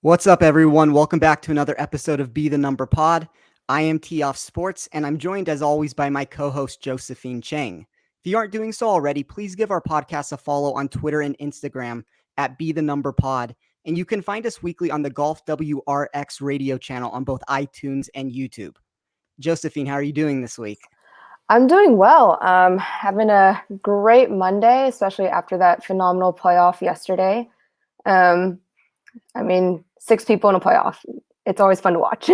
What's up, everyone? Welcome back to another episode of Be the Number Pod. I am Tee Off Sports, and I'm joined as always by my co-host Josephine Chang. If you aren't doing so already, please give our podcast a follow on Twitter and Instagram at Be the Number Pod, and you can find us weekly on the Golf WRX radio channel on both iTunes and YouTube. Josephine, how are you doing this week? I'm doing well. Having a great Monday, especially after that phenomenal playoff yesterday. Um, I mean, six people in a playoff. It's always fun to watch.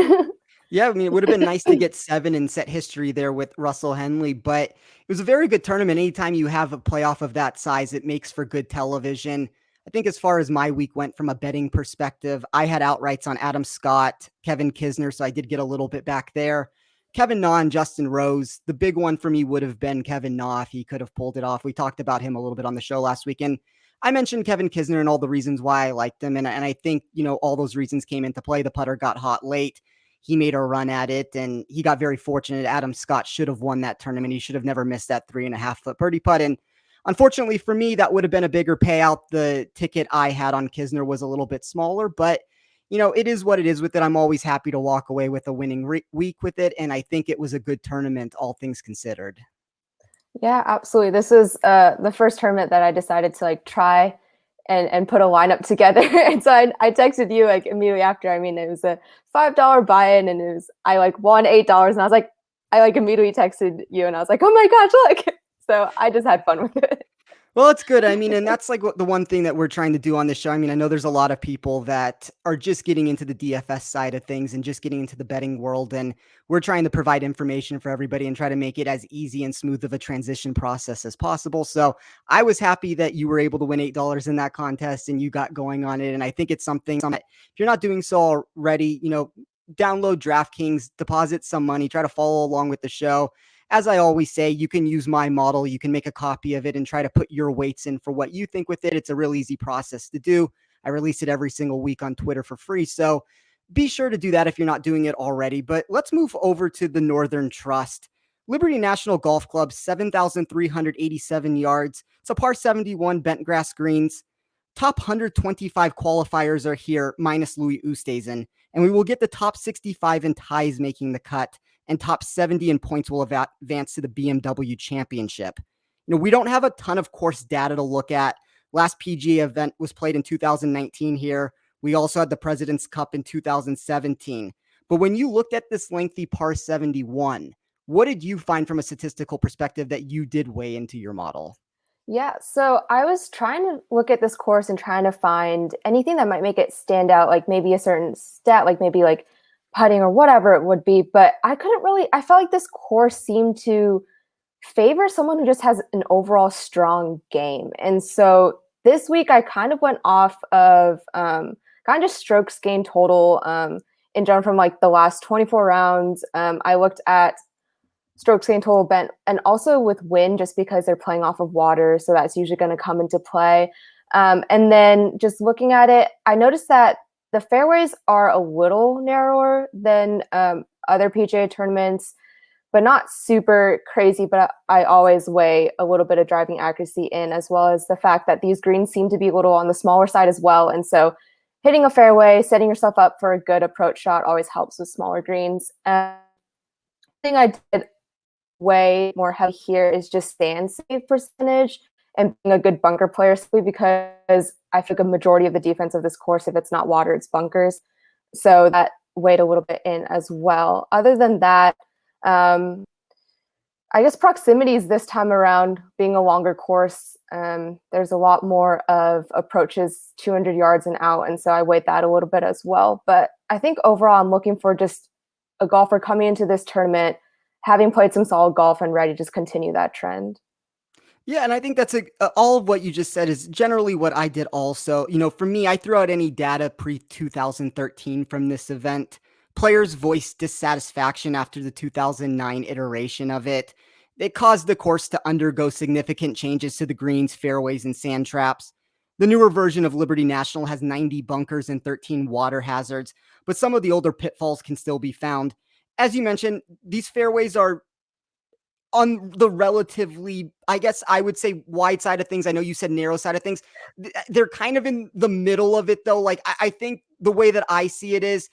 Yeah, I mean, it would have been nice to get 7 and set history there with Russell Henley, but it was a very good tournament. Anytime you have a playoff of that size, it makes for good television. I think as far as my week went from a betting perspective, I had outrights on Adam Scott, Kevin Kisner, so I did get a little bit back there. Kevin Na and Justin Rose. The big one for me would have been Kevin Na if he could have pulled it off. We talked about him a little bit on the show last week, and I mentioned Kevin Kisner and all the reasons why I liked him, and I think, all those reasons came into play. The putter got hot late. He made a run at it, and he got very fortunate. Adam Scott should have won that tournament. He should have never missed that 3.5-foot birdie putt. And unfortunately for me, that would have been a bigger payout. The ticket I had on Kisner was a little bit smaller, but it is what it is with it. I'm always happy to walk away with a winning week with it, and I think it was a good tournament, all things considered. Yeah, absolutely. This is the first tournament that I decided to try and put a lineup together. And so I texted you immediately after. I mean, it was a $5 buy-in, and I won $8, and I immediately texted you, and I was like, oh my gosh, look. So I just had fun with it. Well, it's good. I mean, and that's the one thing that we're trying to do on this show. I mean, I know there's a lot of people that are just getting into the DFS side of things and just getting into the betting world. And we're trying to provide information for everybody and try to make it as easy and smooth of a transition process as possible. So I was happy that you were able to win $8 in that contest and you got going on it. And I think it's something that if you're not doing so already, download DraftKings, deposit some money, try to follow along with the show. As I always say, you can use my model. You can make a copy of it and try to put your weights in for what you think with it. It's a real easy process to do. I release it every single week on Twitter for free. So be sure to do that if you're not doing it already. But let's move over to the Northern Trust. Liberty National Golf Club, 7,387 yards. It's a par 71 bent grass greens. Top 125 qualifiers are here, minus Louis Oosthuizen. And we will get the top 65 in ties making the cut, and top 70 in points will advance to the BMW Championship. We don't have a ton of course data to look at. Last PGA event was played in 2019 here. We also had the President's Cup in 2017. But when you looked at this lengthy par 71, what did you find from a statistical perspective that you did weigh into your model? Yeah, so I was trying to look at this course and trying to find anything that might make it stand out, like maybe a certain stat, like maybe putting or whatever it would be. But I couldn't really, I felt like this course seemed to favor someone who just has an overall strong game. And so this week I kind of went off of kind of just strokes gained total in general from the last 24 rounds. I looked at strokes gained total bent, and also with wind, just because they're playing off of water, so that's usually going to come into play. And then just looking at it, I noticed that the fairways are a little narrower than other PGA tournaments, but not super crazy. But I always weigh a little bit of driving accuracy in, as well as the fact that these greens seem to be a little on the smaller side as well. And so hitting a fairway, setting yourself up for a good approach shot always helps with smaller greens. The thing I did way more heavy here is just stand save percentage and being a good bunker player, simply because I think a majority of the defense of this course, if it's not water, it's bunkers. So that weighed a little bit in as well. Other than that, I guess proximities this time around, being a longer course, there's a lot more of approaches 200 yards and out, and so I weighed that a little bit as well. But I think overall I'm looking for just a golfer coming into this tournament having played some solid golf and ready to just continue that trend. Yeah, and I think that's all of what you just said is generally what I did also. For me, I threw out any data pre-2013 from this event. Players voiced dissatisfaction after the 2009 iteration of it. It caused the course to undergo significant changes to the greens, fairways, and sand traps. The newer version of Liberty National has 90 bunkers and 13 water hazards, but some of the older pitfalls can still be found. As you mentioned, these fairways are on the relatively, I guess I would say, wide side of things. I know you said narrow side of things. They're kind of in the middle of it though. Like I think the way that I see it is,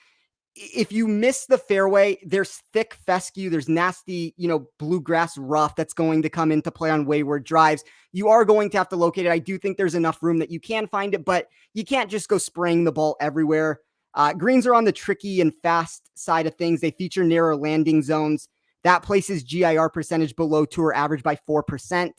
if you miss the fairway, there's thick fescue, there's nasty, bluegrass rough that's going to come into play on wayward drives. You are going to have to locate it. I do think there's enough room that you can find it, but you can't just go spraying the ball everywhere. Greens are on the tricky and fast side of things. They feature narrow landing zones. That places GIR percentage below tour average by 4%.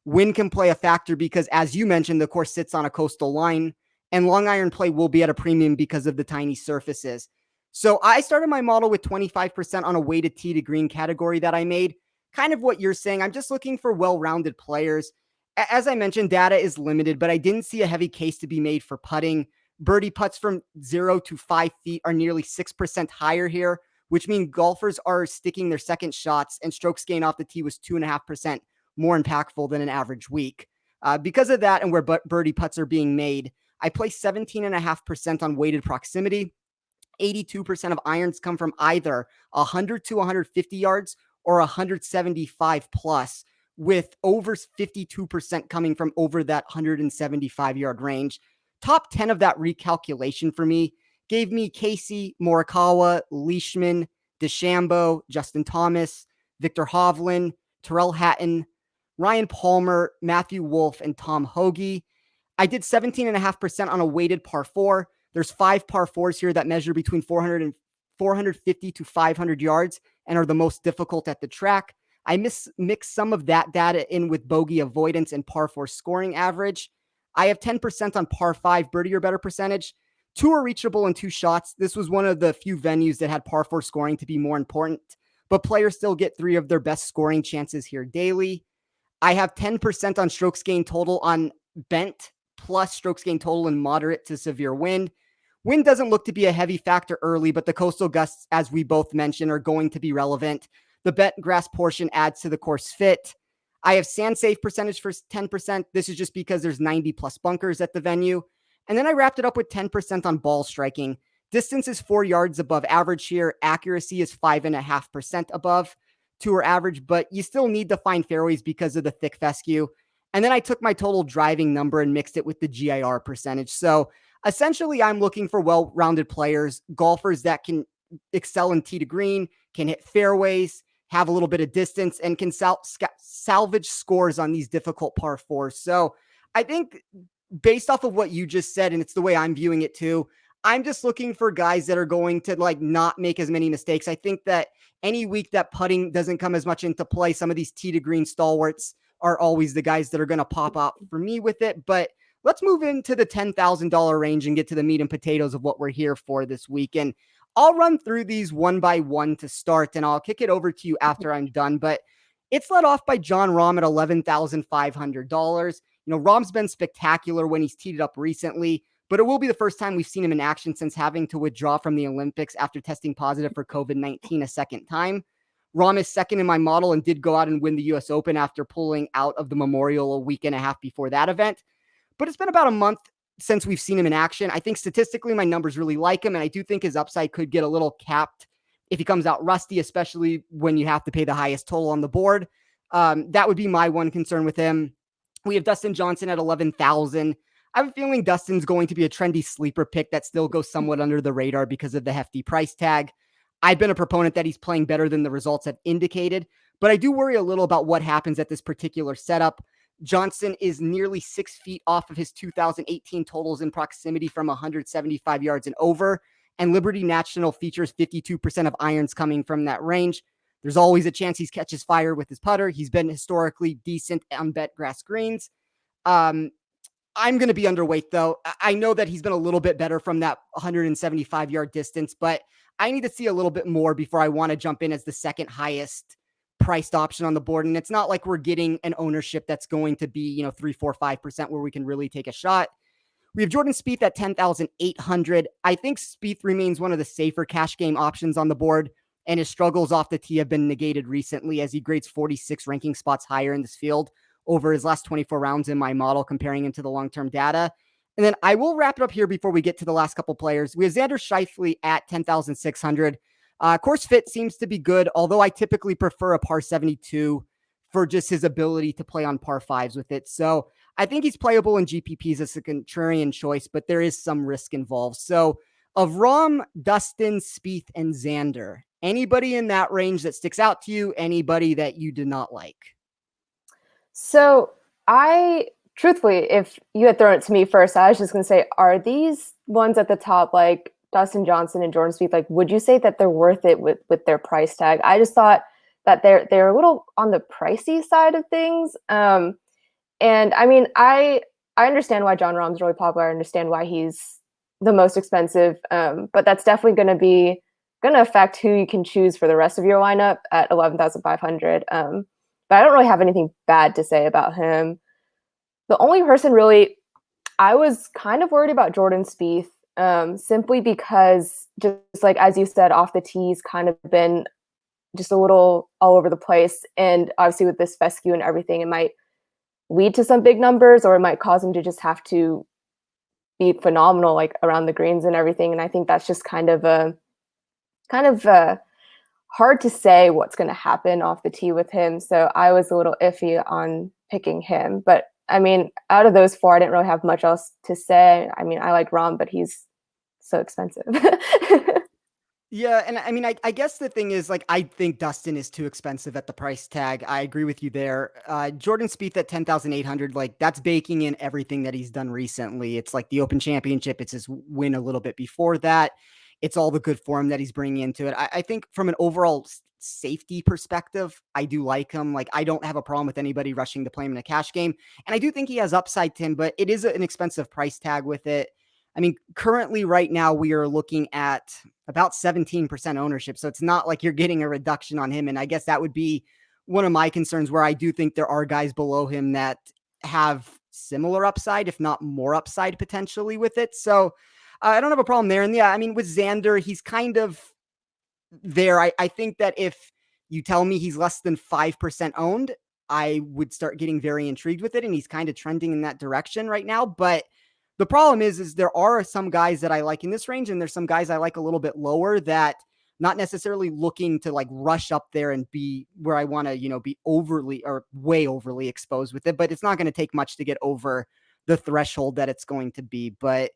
Wind can play a factor because, as you mentioned, the course sits on a coastal line, and long iron play will be at a premium because of the tiny surfaces. So I started my model with 25% on a weighted tee to green category that I made. Kind of what you're saying. I'm just looking for well-rounded players. As I mentioned, data is limited, but I didn't see a heavy case to be made for putting. Birdie putts from 0 to 5 feet are nearly 6% higher here, which means golfers are sticking their second shots, and strokes gained off the tee was 2.5% more impactful than an average week. Because of that and where birdie putts are being made, I placed 17.5% on weighted proximity. 82% of irons come from either 100 to 150 yards or 175 plus, with over 52% coming from over that 175-yard range. Top 10 of that recalculation for me gave me Casey, Morikawa, Leishman, DeChambeau, Justin Thomas, Victor Hovland, Terrell Hatton, Ryan Palmer, Matthew Wolff, and Tom Hoagie. I did 17.5% on a weighted par four. There's 5 par fours here that measure between 450 to 500 yards and are the most difficult at the track. I mixed some of that data in with bogey avoidance and par four scoring average. I have 10% on par five birdie or better percentage. 2 are reachable in 2 shots. This was one of the few venues that had par four scoring to be more important, but players still get 3 of their best scoring chances here daily. I have 10% on strokes gained total on bent, plus strokes gained total in moderate to severe wind. Wind doesn't look to be a heavy factor early, but the coastal gusts, as we both mentioned, are going to be relevant. The bent grass portion adds to the course fit. I have sand safe percentage for 10%. This is just because there's 90 plus bunkers at the venue. And then I wrapped it up with 10% on ball striking. Distance is 4 yards above average here. Accuracy is 5.5% above tour average, but you still need to find fairways because of the thick fescue. And then I took my total driving number and mixed it with the GIR percentage. So essentially, I'm looking for well-rounded players, golfers that can excel in tee to green, can hit fairways, have a little bit of distance, and can salvage scores on these difficult par fours. So I think, based off of what you just said, and it's the way I'm viewing it too, I'm just looking for guys that are going to not make as many mistakes. I think that any week that putting doesn't come as much into play, some of these tee to green stalwarts are always the guys that are going to pop out for me with it. But let's move into the $10,000 range and get to the meat and potatoes of what we're here for this week. And I'll run through these one by one to start, and I'll kick it over to you after I'm done. But it's led off by Jon Rahm at $11,500. Rahm's been spectacular when he's teed it up recently, but it will be the first time we've seen him in action since having to withdraw from the Olympics after testing positive for COVID-19 a second time. Rahm is second in my model and did go out and win the US Open after pulling out of the Memorial a week and a half before that event. But it's been about a month since we've seen him in action. I think statistically my numbers really like him, and I do think his upside could get a little capped if he comes out rusty, especially when you have to pay the highest total on the board. That would be my one concern with him. We have Dustin Johnson at 11,000. I have a feeling Dustin's going to be a trendy sleeper pick that still goes somewhat under the radar because of the hefty price tag. I've been a proponent that he's playing better than the results have indicated, but I do worry a little about what happens at this particular setup. Johnson is nearly 6 feet off of his 2018 totals in proximity from 175 yards and over, and Liberty National features 52% of irons coming from that range. There's always a chance he catches fire with his putter. He's been historically decent on bet grass greens. I'm going to be underweight, though. I know that he's been a little bit better from that 175-yard distance, but I need to see a little bit more before I want to jump in as the second highest priced option on the board. And it's not like we're getting an ownership that's going to be, 3, 4, 5% where we can really take a shot. We have Jordan Spieth at 10,800. I think Spieth remains one of the safer cash game options on the board, and his struggles off the tee have been negated recently as he grades 46 ranking spots higher in this field over his last 24 rounds in my model, comparing him to the long-term data. And then I will wrap it up here before we get to the last couple players. We have Xander Schauffele at 10,600. Course fit seems to be good, although I typically prefer a par 72 for just his ability to play on par fives with it. So I think he's playable in GPPs as a contrarian choice, but there is some risk involved. So of Rom, Dustin, Spieth, and Xander, anybody in that range that sticks out to you? Anybody that you did not like? So I truthfully, if you had thrown it to me first, I was just gonna say, are these ones at the top like Dustin Johnson and Jordan Spieth? Like, would you say that they're worth it with their price tag? I just thought that they're a little on the pricey side of things. And I mean, I understand why John Rahm's really popular. I understand why he's the most expensive. But that's definitely going to affect who you can choose for the rest of your lineup at 11,500. But I don't really have anything bad to say about him. The only person really I was kind of worried about Jordan Spieth, simply because just like as you said, off the tee's kind of been just a little all over the place, and obviously with this fescue and everything, it might lead to some big numbers, or it might cause him to just have to be phenomenal like around the greens and everything. And I think that's just kind of hard to say what's going to happen off the tee with him. So I was a little iffy on picking him. But I mean, out of those four, I didn't really have much else to say. I mean, I like Rahm, but he's so expensive. Yeah, and I mean, I guess the thing is, like, I think Dustin is too expensive at the price tag. I agree with you there. Jordan Spieth at 10,800, like, that's baking in everything that he's done recently. It's like the Open Championship. It's his win a little bit before that. It's all the good form that he's bringing into it. I think from an overall safety perspective, I do like him. Like, I don't have a problem with anybody rushing to play him in a cash game. And I do think he has upside to him, but it is an expensive price tag with it. I mean, currently right now we are looking at about 17% ownership. So it's not like you're getting a reduction on him. And I guess that would be one of my concerns, where I do think there are guys below him that have similar upside, if not more upside potentially with it. So I don't have a problem there. And yeah, I mean, with Xander, he's kind of there. I think that if you tell me he's less than 5% owned, I would start getting very intrigued with it. And he's kind of trending in that direction right now. But the problem is there are some guys that I like in this range, and there's some guys I like a little bit lower that not necessarily looking to like rush up there and be where I want to, be overly or way overly exposed with it. But it's not going to take much to get over the threshold that it's going to be. But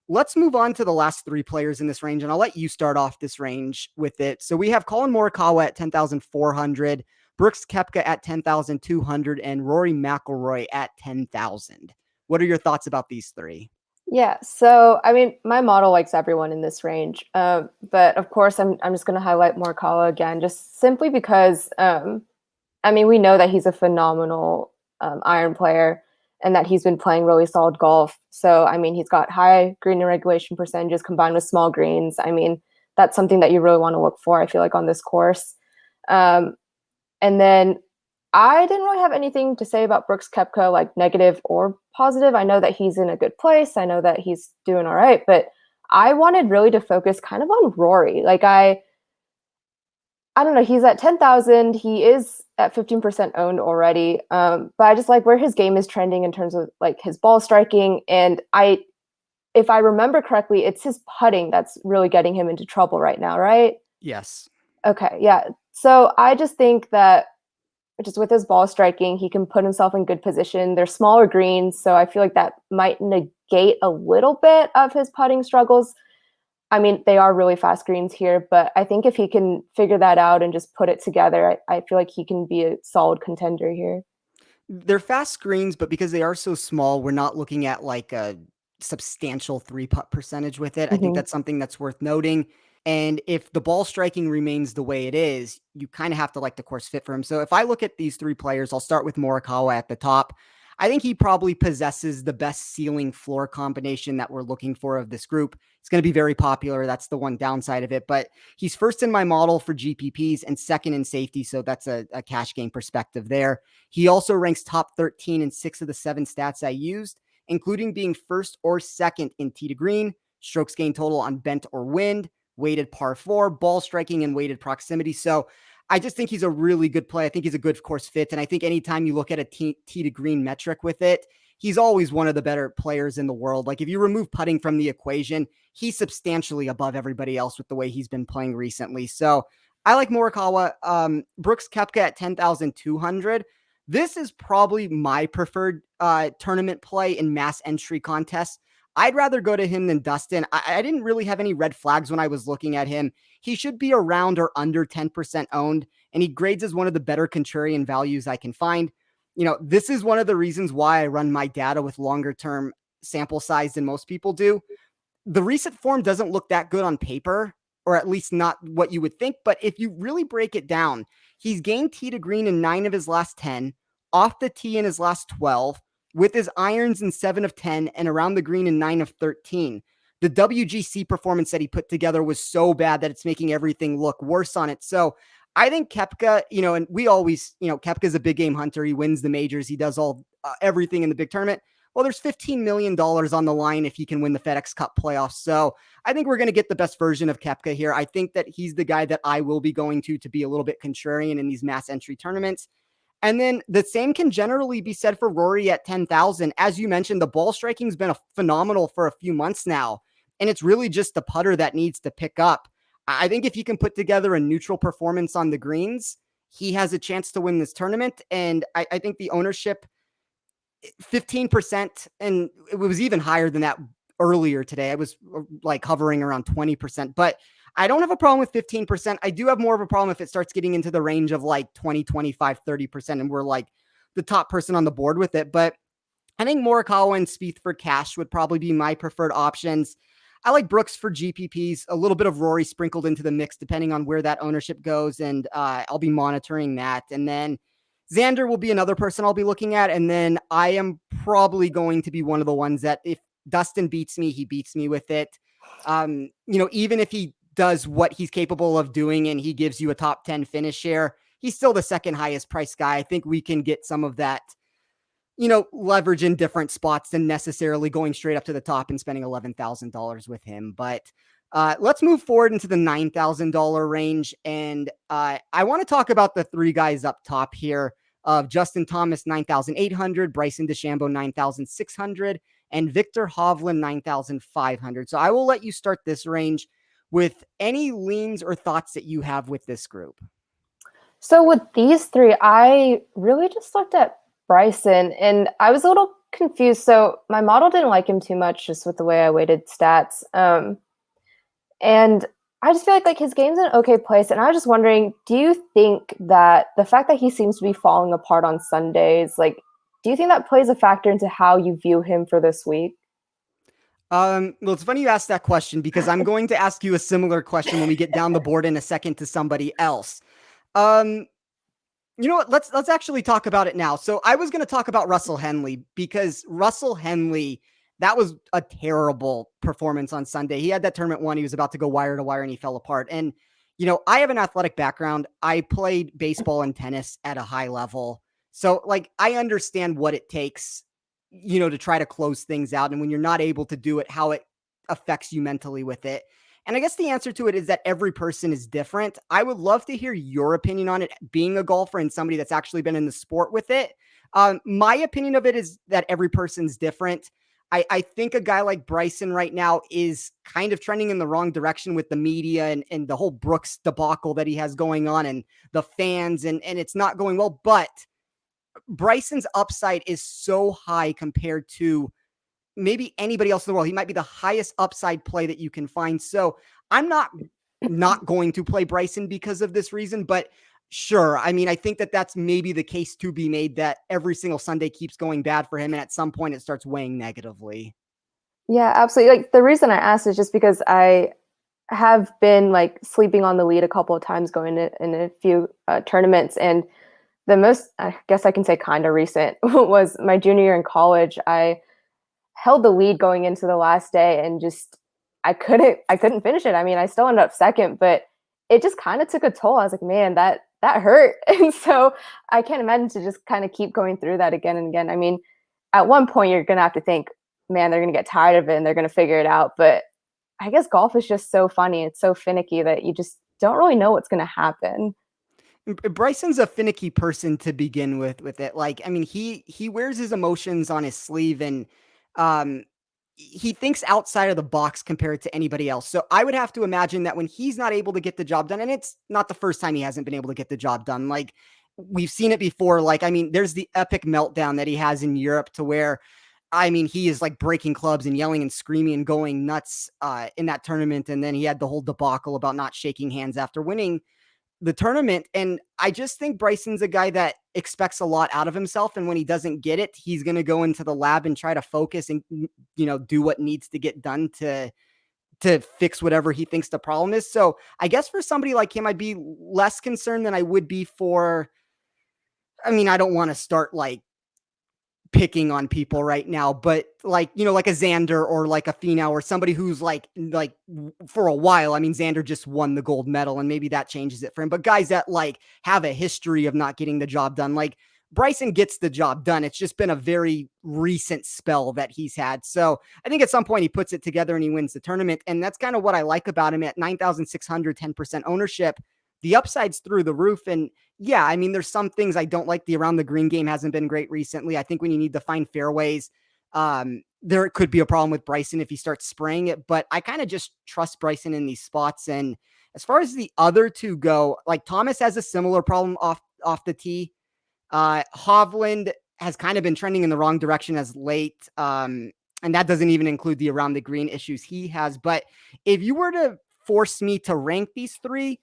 let's move on to the last three players in this range, and I'll let you start off this range with it. So we have Colin Morikawa at 10,400, Brooks Koepka at 10,200, and Rory McIlroy at 10,000. What are your thoughts about these three? Yeah, so I mean, my model likes everyone in this range, but of course, I'm just going to highlight Morikawa again, just simply because I mean, we know that he's a phenomenal iron player, and that he's been playing really solid golf. So I mean, he's got high green and regulation percentages combined with small greens. I mean, that's something that you really want to look for, I feel like, on this course. Um, and then I didn't really have anything to say about Brooks Koepka, like negative or positive. I know that he's in a good place. I know that he's doing all right, but I wanted really to focus kind of on Rory. Like I don't know, he's at 10,000. He is at 15% owned already. But I just like where his game is trending in terms of like his ball striking. And if I remember correctly, it's his putting that's really getting him into trouble right now, right? Yes. Okay, yeah. So I just think that just with his ball striking, he can put himself in good position. They're smaller greens, so I feel like that might negate a little bit of his putting struggles. I mean, they are really fast greens here, but I think if he can figure that out and just put it together, I feel like he can be a solid contender here. They're fast screens, but because they are so small, we're not looking at like a substantial three putt percentage with it. I think Mm-hmm. that's something that's worth noting. And if the ball striking remains the way it is, you kind of have to like the course fit for him. So if I look at these three players, I'll start with Morikawa at the top. I think he probably possesses the best ceiling floor combination that we're looking for of this group. It's going to be very popular. That's the one downside of it. But he's first in my model for GPPs and second in safety. So that's a cash game perspective there. He also ranks top 13 in 6 of the 7 stats I used, including being first or second in tee to green, strokes gained total on bent or wind, weighted par 4, ball striking, and weighted proximity. So I just think he's a really good play. I think he's a good course fit. And I think anytime you look at a tee to green metric with it, he's always one of the better players in the world. Like if you remove putting from the equation, he's substantially above everybody else with the way he's been playing recently. So I like Morikawa. Brooks Koepka at 10,200. this is probably my preferred tournament play in mass entry contests. I'd rather go to him than Dustin. I didn't really have any red flags when I was looking at him. He should be around or under 10% owned, and he grades as one of the better contrarian values I can find. This is one of the reasons why I run my data with longer term sample size than most people do. The recent form doesn't look that good on paper, or at least not what you would think. But if you really break it down, he's gained tee to green in 9 of his last 10, off the tee in his last 12, with his irons in 7 of 10, and around the green in 9 of 13. The WGC performance that he put together was so bad that it's making everything look worse on it. So I think Koepka, and we always, Koepka's a big game hunter. He wins the majors. He does all everything in the big tournament. Well, there's $15 million on the line if he can win the FedEx Cup playoffs. So I think we're going to get the best version of Koepka here. I think that he's the guy that I will be going to be a little bit contrarian in these mass entry tournaments. And then the same can generally be said for Rory at 10,000. As you mentioned, the ball striking's been phenomenal for a few months now. And it's really just the putter that needs to pick up. I think if he can put together a neutral performance on the greens, he has a chance to win this tournament. And I think the ownership, 15%, and it was even higher than that earlier today. I was like hovering around 20%, but I don't have a problem with 15%. I do have more of a problem if it starts getting into the range of like 20, 25, 30%, and we're like the top person on the board with it. But I think Morikawa and Spieth for cash would probably be my preferred options. I like Brooks for GPPs, a little bit of Rory sprinkled into the mix, depending on where that ownership goes. And I'll be monitoring that. And then Xander will be another person I'll be looking at. And then I am probably going to be one of the ones that if Dustin beats me, he beats me with it. Even if he does what he's capable of doing and he gives you a top 10 finish here, he's still the second highest price guy. I think we can get some of that, leverage in different spots than necessarily going straight up to the top and spending $11,000 with him. But let's move forward into the $9,000 range. And I want to talk about the three guys up top here of Justin Thomas, 9,800, Bryson DeChambeau, 9,600, and Victor Hovland, 9,500. So I will let you start this range with any leans or thoughts that you have with this group. So with these three, I really just looked at Bryson and I was a little confused. So my model didn't like him too much just with the way I weighted stats. And I just feel like his game's in an okay place. And I was just wondering, do you think that the fact that he seems to be falling apart on Sundays, do you think that plays a factor into how you view him for this week? Well, it's funny you asked that question because I'm going to ask you a similar question when we get down the board in a second to somebody else. You know what? Let's actually talk about it now. So I was going to talk about Russell Henley because Russell Henley, that was a terrible performance on Sunday. He had that tournament one. He was about to go wire to wire and he fell apart. And, I have an athletic background. I played baseball and tennis at a high level. So I understand what it takes, to try to close things out. And when you're not able to do it, how it affects you mentally with it. And I guess the answer to it is that every person is different. I would love to hear your opinion on it, being a golfer and somebody that's actually been in the sport with it. My opinion of it is that every person's different. I think a guy like Bryson right now is kind of trending in the wrong direction with the media and the whole Brooks debacle that he has going on and the fans, and it's not going well. But Bryson's upside is so high compared to maybe anybody else in the world. He might be the highest upside play that you can find. So I'm not going to play Bryson because of this reason, but sure. I mean, I think that that's maybe the case to be made that every single Sunday keeps going bad for him. And at some point it starts weighing negatively. Yeah, absolutely. The reason I asked is just because I have been sleeping on the lead a couple of times going in a few tournaments. And the most, I guess I can say kind of recent was my junior year in college. I held the lead going into the last day and just I couldn't finish it. I mean, I still ended up second, but it just kind of took a toll. I was like, man, that hurt. And so I can't imagine to just kind of keep going through that again and again. I mean, at one point you're gonna have to think, man, they're gonna get tired of it and they're gonna figure it out. But I guess golf is just so funny. It's so finicky that you just don't really know what's gonna happen. Bryson's a finicky person to begin with it. I mean, he wears his emotions on his sleeve and um he thinks outside of the box compared to anybody else. So I would have to imagine that when he's not able to get the job done, and it's not the first time he hasn't been able to get the job done. we've seen it before. Like, I mean, there's the epic meltdown that he has in Europe to where, I mean, he is like breaking clubs and yelling and screaming and going nuts in that tournament. And then he had the whole debacle about not shaking hands after winning the tournament. And I just think Bryson's a guy that expects a lot out of himself. And when he doesn't get it, he's going to go into the lab and try to focus and, do what needs to get done to fix whatever he thinks the problem is. So I guess for somebody like him, I'd be less concerned than I would be for, I mean, I don't want to start like picking on people right now, but like, like a Xander or like a Finau or somebody who's like for a while. I mean, Xander just won the gold medal and maybe that changes it for him, but guys that like have a history of not getting the job done, like Bryson gets the job done. It's just been a very recent spell that he's had. So I think at some point he puts it together and he wins the tournament. And that's kind of what I like about him at 9,600, 10% ownership. The upside's through the roof. And yeah, I mean, there's some things I don't like. The around the green game hasn't been great recently. I think when you need to find fairways, there could be a problem with Bryson if he starts spraying it. But I kind of just trust Bryson in these spots. And as far as the other two go, like Thomas has a similar problem off the tee. Hovland has kind of been trending in the wrong direction as late. And that doesn't even include the around the green issues he has. But if you were to force me to rank these three,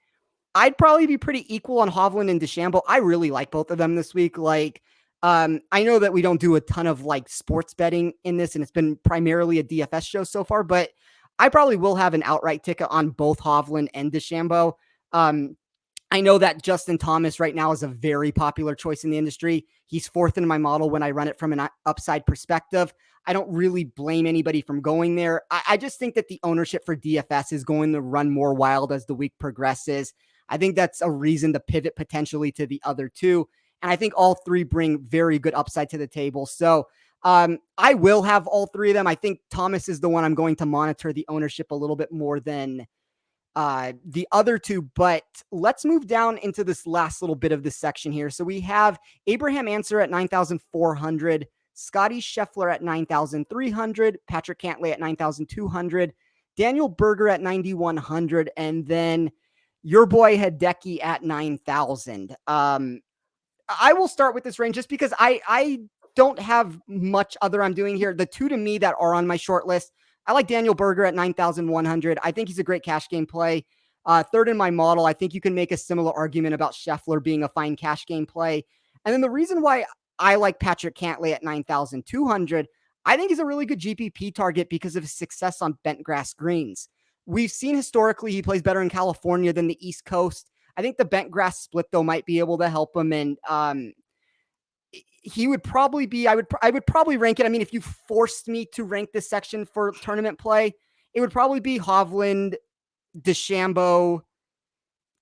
I'd probably be pretty equal on Hovland and DeChambeau. I really like both of them this week. Like, I know that we don't do a ton of like sports betting in this, and it's been primarily a DFS show so far, but I probably will have an outright ticket on both Hovland and DeChambeau. I know that Justin Thomas right now is a very popular choice in the industry. He's fourth in my model when I run it from an upside perspective. I don't really blame anybody from going there. I just think that the ownership for DFS is going to run more wild as the week progresses. I think that's a reason to pivot potentially to the other two. And I think all three bring very good upside to the table. So I will have all three of them. I think Thomas is the one I'm going to monitor the ownership a little bit more than the other two. But let's move down into this last little bit of this section here. So we have Abraham Answer at 9,400, Scotty Scheffler at 9,300, Patrick Cantlay at 9,200, Daniel Berger at 9,100, and then your boy Hideki at 9,000. I will start with this range just because I don't have much other I'm doing here. The two to me that are on my short list, I like Daniel Berger at 9,100. I think he's a great cash game play. Third in my model, I think you can make a similar argument about Scheffler being a fine cash game play. And then the reason why I like Patrick Cantlay at 9,200, I think he's a really good GPP target because of his success on bent grass greens. We've seen historically he plays better in California than the East Coast. I think the bent grass split though might be able to help him, and he would probably be. I would probably rank it. I mean, if you forced me to rank this section for tournament play, it would probably be Hovland, DeChambeau,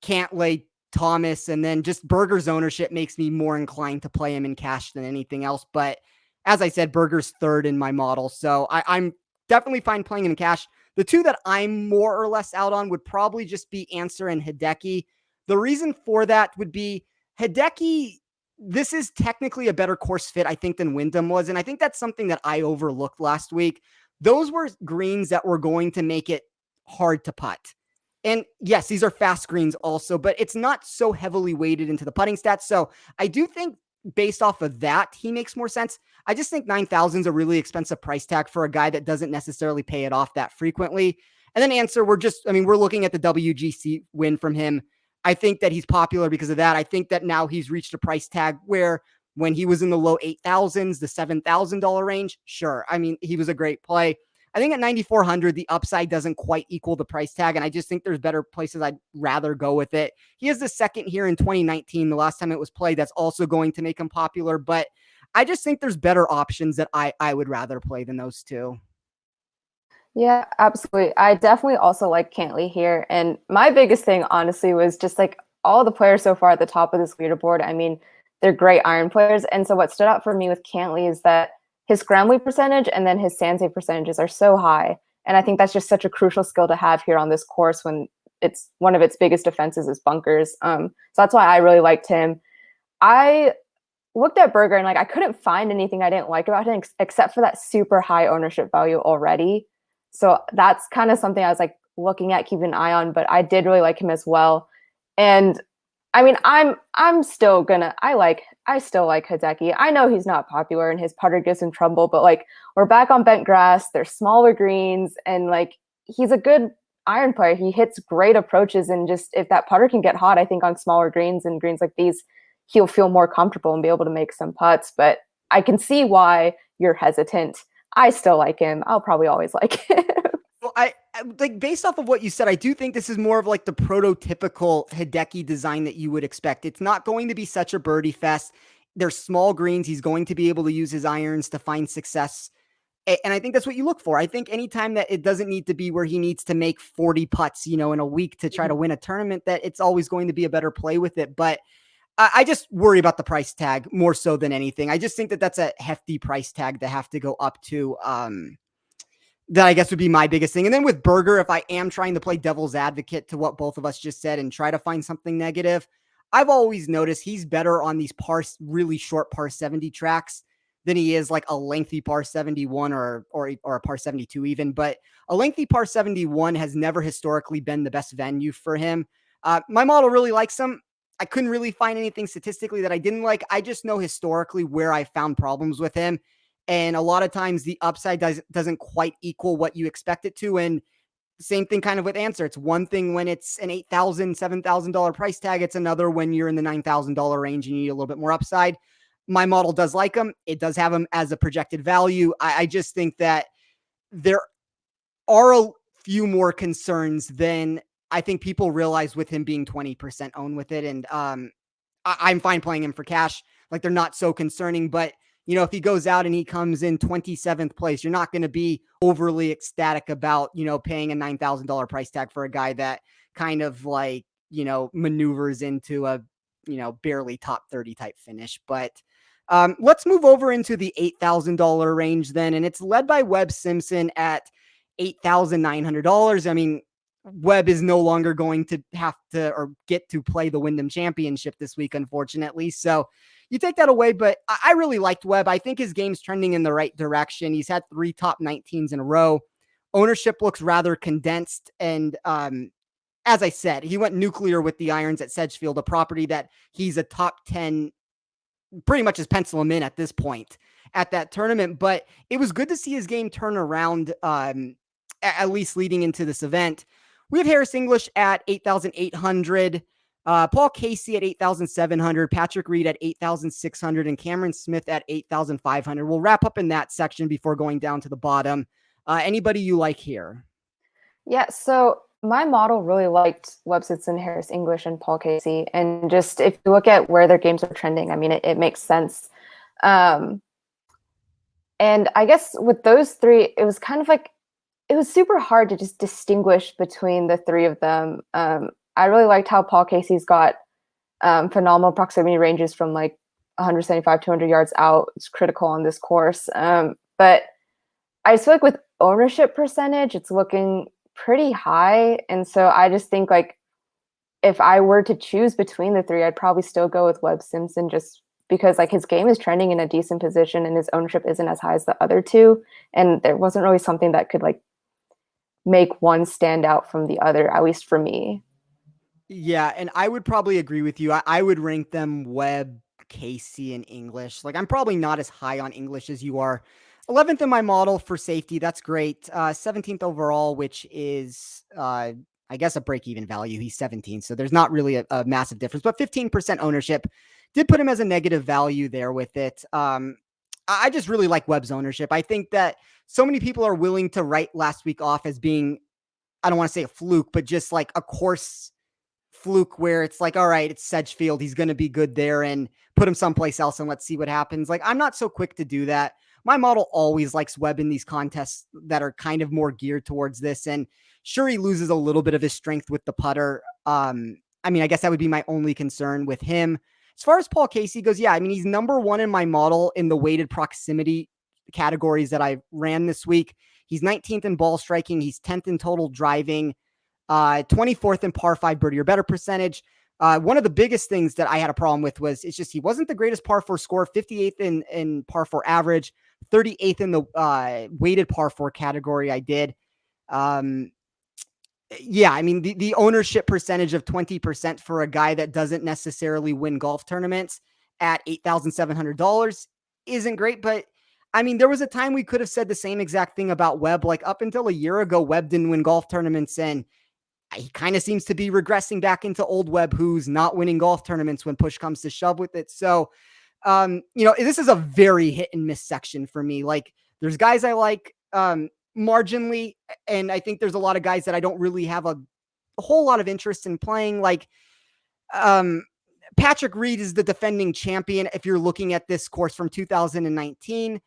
Cantlay, Thomas, and then just Berger's ownership makes me more inclined to play him in cash than anything else. But as I said, Berger's third in my model, so I'm definitely fine playing him in cash. The two that I'm more or less out on would probably just be Answer and Hideki. The reason for that would be Hideki. This is technically a better course fit, I think, than Wyndham was. And I think that's something that I overlooked last week. Those were greens that were going to make it hard to putt. And yes, these are fast greens also, but it's not so heavily weighted into the putting stats. So I do think based off of that, he makes more sense. I just think 9,000 is a really expensive price tag for a guy that doesn't necessarily pay it off that frequently. And then Answer, we're looking at the WGC win from him. I think that he's popular because of that. I think that now he's reached a price tag where when he was in the low 8,000s, the $7,000 range, sure. I mean, he was a great play. I think at 9,400, the upside doesn't quite equal the price tag. And I just think there's better places I'd rather go with it. He has the second here in 2019, the last time it was played. That's also going to make him popular. But I just think there's better options that I would rather play than those two. Yeah, absolutely. I definitely also like Cantlay here. And my biggest thing, honestly, was just like all the players so far at the top of this leaderboard. I mean, they're great iron players. And so what stood out for me with Cantlay is that his scrambling percentage and then his sand save percentages are so high. And I think that's just such a crucial skill to have here on this course when it's one of its biggest defenses is bunkers. So that's why I really liked him. I looked at Berger and like I couldn't find anything I didn't like about him except for that super high ownership value already. So that's kind of something I was like looking at, keeping an eye on, but I did really like him as well. And I mean, I'm still gonna I still like Hideki. I know he's not popular and his putter gives him trouble, but like we're back on bent grass, there's smaller greens, and like he's a good iron player. He hits great approaches, and just if that putter can get hot, I think on smaller greens and greens like these, he'll feel more comfortable and be able to make some putts. But I can see why you're hesitant. I still like him. I'll probably always like him. Well, like based off of what you said, I do think this is more of like the prototypical Hideki design that you would expect. It's not going to be such a birdie fest. There's small greens. He's going to be able to use his irons to find success. And I think that's what you look for. I think anytime that it doesn't need to be where he needs to make 40 putts, in a week to try to win a tournament, that it's always going to be a better play with it. But I just worry about the price tag more so than anything. I just think that that's a hefty price tag to have to go up to. That I guess would be my biggest thing. And then with Berger, if I am trying to play devil's advocate to what both of us just said and try to find something negative, I've always noticed he's better on these really short par 70 tracks than he is like a lengthy par 71 or a par 72 even. But a lengthy par 71 has never historically been the best venue for him. My model really likes him. I couldn't really find anything statistically that I didn't like. I just know historically where I found problems with him. And a lot of times the upside doesn't quite equal what you expect it to. And same thing kind of with Answer. It's one thing when it's an $8,000, $7,000 price tag. It's another when you're in the $9,000 range and you need a little bit more upside. My model does like him. It does have him as a projected value. I just think that there are a few more concerns than I think people realize with him being 20% owned with it. And I'm fine playing him for cash. Like they're not so concerning, but if he goes out and he comes in 27th place, you're not going to be overly ecstatic about, paying a $9,000 price tag for a guy that kind of like, maneuvers into a, barely top 30 type finish. But let's move over into the $8,000 range then. And it's led by Webb Simpson at $8,900. I mean, Webb is no longer going to have to or get to play the Wyndham Championship this week, unfortunately. So you take that away, but I really liked Webb. I think his game's trending in the right direction. He's had 3 top 19s in a row. Ownership looks rather condensed. And as I said, he went nuclear with the irons at Sedgefield, a property that he's a top 10, pretty much as pencil him in at this point at that tournament. But it was good to see his game turn around, at least leading into this event. We have Harris English at 8,800. Paul Casey at 8,700, Patrick Reed at 8,600, and Cameron Smith at 8,500. We'll wrap up in that section before going down to the bottom. Anybody you like here? Yeah, so my model really liked Webb Simpson, Harris English, and Paul Casey. And just if you look at where their games are trending, I mean, it makes sense. And I guess with those three, it was kind of like, it was super hard to just distinguish between the three of them. I really liked how Paul Casey's got phenomenal proximity ranges from like 175, 200 yards out. It's critical on this course. But I just feel like with ownership percentage, it's looking pretty high. And so I just think like if I were to choose between the three, I'd probably still go with Webb Simpson just because like his game is trending in a decent position and his ownership isn't as high as the other two. And there wasn't really something that could like make one stand out from the other, at least for me. Yeah, and I would probably agree with you. I would rank them Webb, Casey, and English. Like I'm probably not as high on English as you are. 11th in my model for safety. That's great. 17th overall, which is I guess a break-even value. He's 17, so there's not really a massive difference. But 15% ownership did put him as a negative value there with it. I just really like Webb's ownership. I think that so many people are willing to write last week off as being, I don't want to say a fluke, but just like a course fluke where it's like, all right, it's Sedgefield. He's going to be good there and put him someplace else and let's see what happens. Like, I'm not so quick to do that. My model always likes Webb in these contests that are kind of more geared towards this. And sure, he loses a little bit of his strength with the putter. I mean, I guess that would be my only concern with him. As far as Paul Casey goes, yeah, I mean, he's number one in my model in the weighted proximity categories that I ran this week. He's 19th in ball striking. He's 10th in total driving. 24th in par 5 birdie or better percentage. One of the biggest things that I had a problem with was it's just he wasn't the greatest par 4 score, 58th in par 4 average, 38th in the weighted par 4 category I did. Yeah, I mean the ownership percentage of 20% for a guy that doesn't necessarily win golf tournaments at $8,700 isn't great, but I mean there was a time we could have said the same exact thing about Webb. Like up until a year ago, Webb didn't win golf tournaments, and he kind of seems to be regressing back into old Webb, who's not winning golf tournaments when push comes to shove with it. So, this is a very hit and miss section for me. Like, there's guys I like marginally, and I think there's a lot of guys that I don't really have a whole lot of interest in playing. Like, um, Patrick Reed is the defending champion. If you're looking at this course from 2019,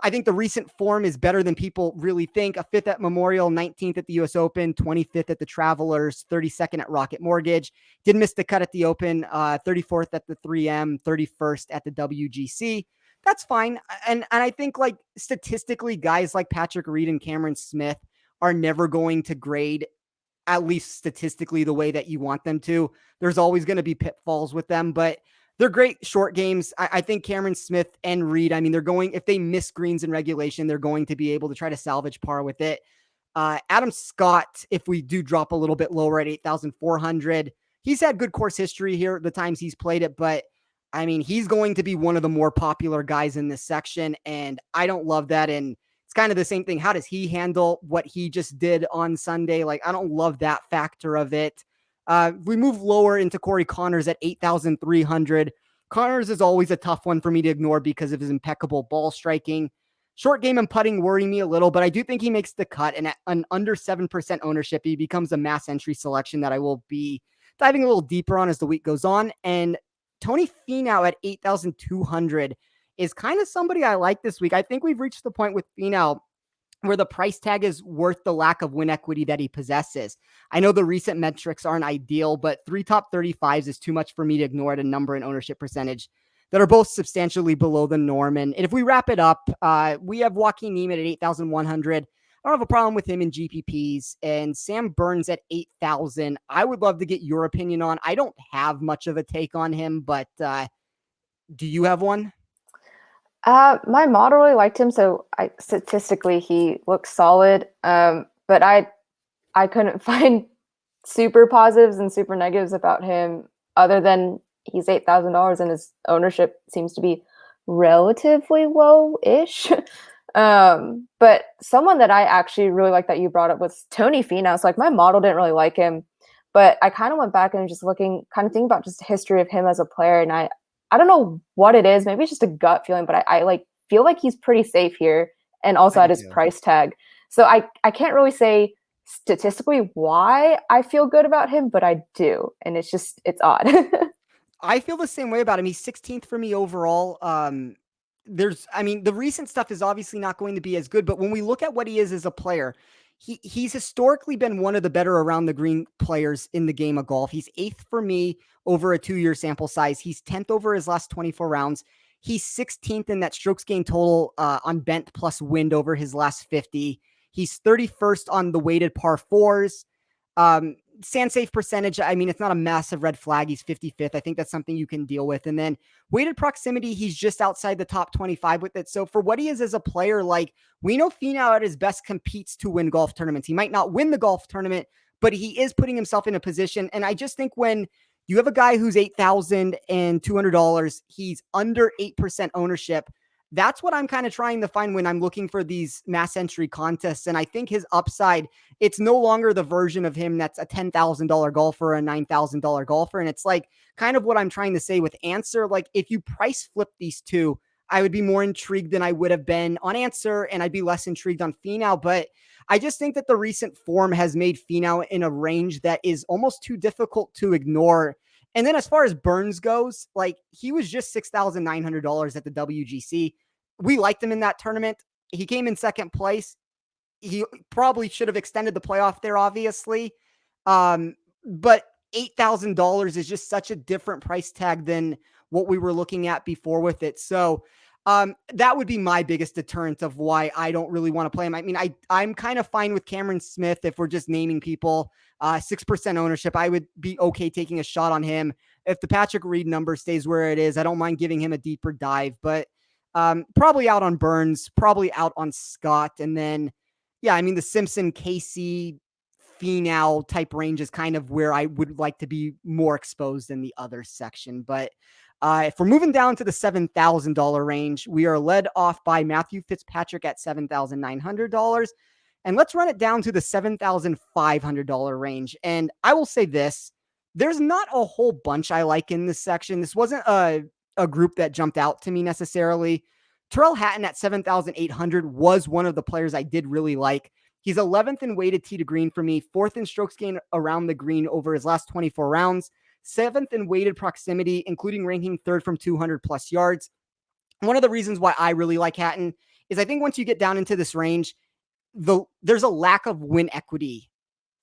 I think the recent form is better than people really think. A fifth at Memorial, 19th at the US Open, 25th at the Travelers, 32nd at Rocket Mortgage. Did miss the cut at the Open, 34th at the 3M, 31st at the WGC. That's fine. And I think like statistically, guys like Patrick Reed and Cameron Smith are never going to grade, at least statistically, the way that you want them to. There's always going to be pitfalls with them, but they're great short games. I think Cameron Smith and Reed, I mean, they're going, if they miss greens in regulation, they're going to be able to try to salvage par with it. Adam Scott, if we do drop a little bit lower at 8,400, he's had good course history here, the times he's played it, but I mean, he's going to be one of the more popular guys in this section, and I don't love that. And it's kind of the same thing. How does he handle what he just did on Sunday? Like, I don't love that factor of it. We move lower into Corey Connors at 8,300. Connors is always a tough one for me to ignore because of his impeccable ball striking. Short game and putting worry me a little, but I do think he makes the cut. And at an under 7% ownership, he becomes a mass entry selection that I will be diving a little deeper on as the week goes on. And Tony Finau at 8,200 is kind of somebody I like this week. I think we've reached the point with Finau where the price tag is worth the lack of win equity that he possesses. I know the recent metrics aren't ideal, but three top 35s is too much for me to ignore at a number and ownership percentage that are both substantially below the norm. And if we wrap it up, we have Joaquin Niemann at 8,100. I don't have a problem with him in GPPs, and Sam Burns at 8,000. I would love to get your opinion on. I don't have much of a take on him, but do you have one? My model really liked him, so statistically he looks solid. But I couldn't find super positives and super negatives about him other than he's $8,000 and his ownership seems to be relatively low-ish. But someone that I actually really like that you brought up was Tony Finau. So like my model didn't really like him, but I kind of went back and just looking, kind of thinking about just the history of him as a player, and I don't know what it is. Maybe it's just a gut feeling, but I like feel like he's pretty safe here, and also I at do his too. price tag. So I can't really say statistically why I feel good about him, but I do, and it's odd. I feel the same way about him. He's 16th for me overall. I mean, the recent stuff is obviously not going to be as good, but when we look at what he is as a player, he's historically been one of the better around the green players in the game of golf. He's eighth for me over a 2-year sample size. He's 10th over his last 24 rounds. He's 16th in that strokes gained total on bent plus wind over his last 50. He's 31st on the weighted par fours. Sand safe percentage, I mean, it's not a massive red flag. He's 55th. I think that's something you can deal with. And then weighted proximity, he's just outside the top 25 with it. So for what he is as a player, like we know Finau at his best competes to win golf tournaments. He might not win the golf tournament, but he is putting himself in a position. And I just think when you have a guy who's $8,200, he's under 8% ownership. That's what I'm kind of trying to find when I'm looking for these mass entry contests. And I think his upside, it's no longer the version of him that's a $10,000 golfer, a $9,000 golfer. And it's like kind of what I'm trying to say with Answer. Like if you price flip these two, I would be more intrigued than I would have been on Answer, and I'd be less intrigued on Finau. But I just think that the recent form has made Finau in a range that is almost too difficult to ignore. And then as far as Burns goes, like he was just $6,900 at the WGC. We liked him in that tournament. He came in second place. He probably should have extended the playoff there, obviously. But $8,000 is just such a different price tag than what we were looking at before with it. So that would be my biggest deterrent of why I don't really want to play him. I mean, I'm kind of fine with Cameron Smith if we're just naming people. 6% ownership, I would be okay taking a shot on him. If the Patrick Reed number stays where it is, I don't mind giving him a deeper dive, but probably out on Burns, probably out on Scott. And then, yeah, I mean, the Simpson, Casey, Finau type range is kind of where I would like to be more exposed in the other section. But if we're moving down to the $7,000 range, we are led off by Matthew Fitzpatrick at $7,900. And let's run it down to the $7,500 range. And I will say this, there's not a whole bunch I like in this section. This wasn't a group that jumped out to me necessarily. Tyrrell Hatton at 7,800 was one of the players I did really like. He's 11th in weighted tee to green for me, 4th in strokes gained around the green over his last 24 rounds, 7th in weighted proximity, including ranking 3rd from 200 plus yards. One of the reasons why I really like Hatton is I think once you get down into this range, there's a lack of win equity,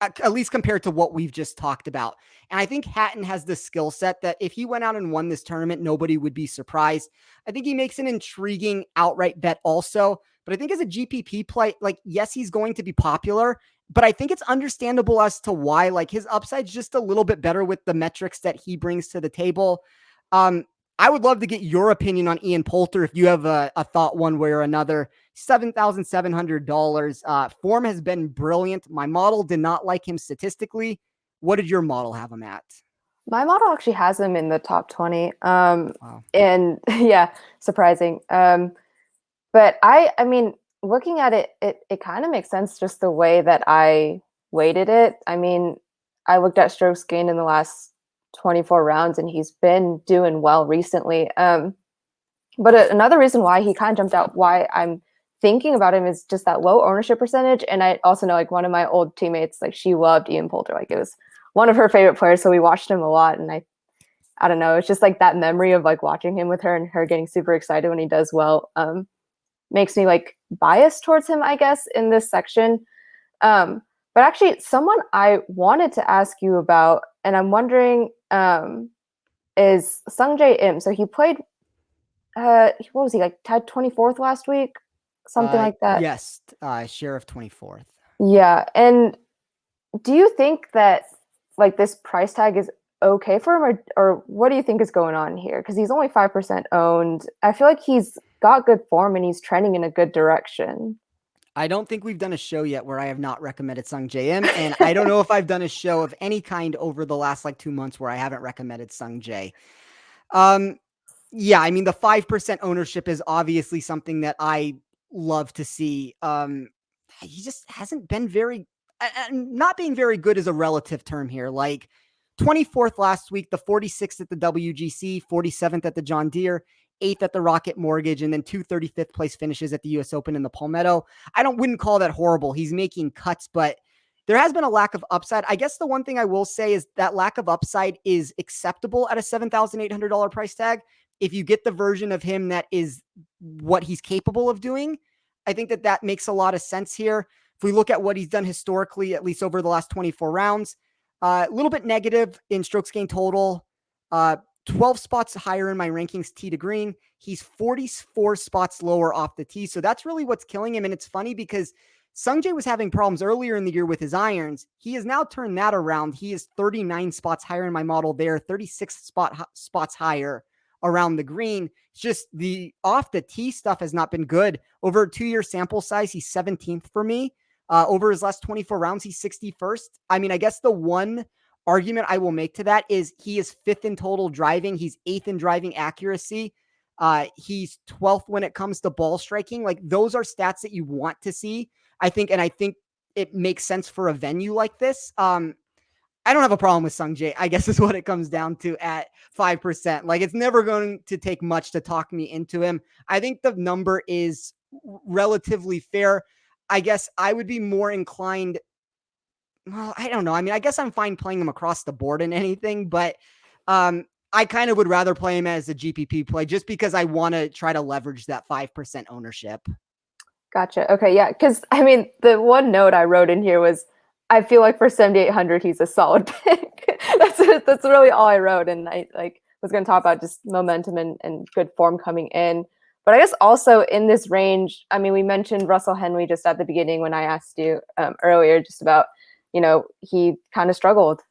at least compared to what we've just talked about. And I think Hatton has the skill set that if he went out and won this tournament, nobody would be surprised. I think he makes an intriguing outright bet also. But I think as a GPP play, like, yes, he's going to be popular, but I think it's understandable as to why. Like, his upside's just a little bit better with the metrics that he brings to the table. I would love to get your opinion on Ian Poulter if you have a thought one way or another. $7,700. Form has been brilliant. My model did not like him statistically. What did your model have him at? My model actually has him in the top 20. Wow. And yeah, surprising. But I mean, looking at it, it kind of makes sense just the way that I weighted it. I mean, I looked at strokes gained in the last 24 rounds, and he's been doing well recently. But another reason why he kind of jumped out, why I'm thinking about him, is just that low ownership percentage. And I also know, like, one of my old teammates, like, she loved Ian Poulter. Like, it was one of her favorite players. So we watched him a lot. And I don't know, it's just like that memory of like watching him with her and her getting super excited when he does well. Makes me like biased towards him, I guess, in this section. But actually, someone I wanted to ask you about, and I'm wondering, is Sungjae Im. So he played, what was he, like, tied 24th last week? Something like that. Yes, Sheriff 24th. Yeah. And do you think that, like, this price tag is okay for him, or what do you think is going on here? Because he's only 5% owned. I feel like he's got good form and he's trending in a good direction. I don't think we've done a show yet where I have not recommended Sungjae Im, and I don't know if I've done a show of any kind over the last like 2 months where I haven't recommended Sungjae. Yeah, I mean, the 5% ownership is obviously something that I love to see. He just hasn't been very, not being very good is a relative term here. Like 24th last week, the 46th at the WGC, 47th at the John Deere, 8th at the Rocket Mortgage, and then 235th place finishes at the US Open in the Palmetto. Wouldn't call that horrible. He's making cuts, but there has been a lack of upside. I guess the one thing I will say is that lack of upside is acceptable at a $7,800 price tag. If you get the version of him that is what he's capable of doing, I think that makes a lot of sense here. If we look at what he's done historically, at least over the last 24 rounds, a little bit negative in strokes gained total, 12 spots higher in my rankings tee to green. He's 44 spots lower off the tee. So that's really what's killing him. And it's funny because Sungjae was having problems earlier in the year with his irons. He has now turned that around. He is 39 spots higher in my model there, 36 spots higher around the green. It's just the off the tee stuff has not been good. Over a 2-year sample size, he's 17th for me. Over his last 24 rounds, he's 61st. I mean, I guess the one argument I will make to that is he is 5th in total driving. He's 8th in driving accuracy. He's 12th when it comes to ball striking. Like, those are stats that you want to see, I think. And I think it makes sense for a venue like this. I don't have a problem with Sungjae, I guess is what it comes down to at 5%. Like, it's never going to take much to talk me into him. I think the number is relatively fair. I guess I would be more inclined. Well, I don't know. I mean, I guess I'm fine playing him across the board in anything, but I kind of would rather play him as a GPP play just because I want to try to leverage that 5% ownership. Gotcha. Okay. Yeah. Because I mean, the one note I wrote in here was, I feel like for 7,800, he's a solid pick. That's really all I wrote. And I was going to talk about just momentum and good form coming in. But I guess also in this range, I mean, we mentioned Russell Henley just at the beginning when I asked you earlier just about, he kind of struggled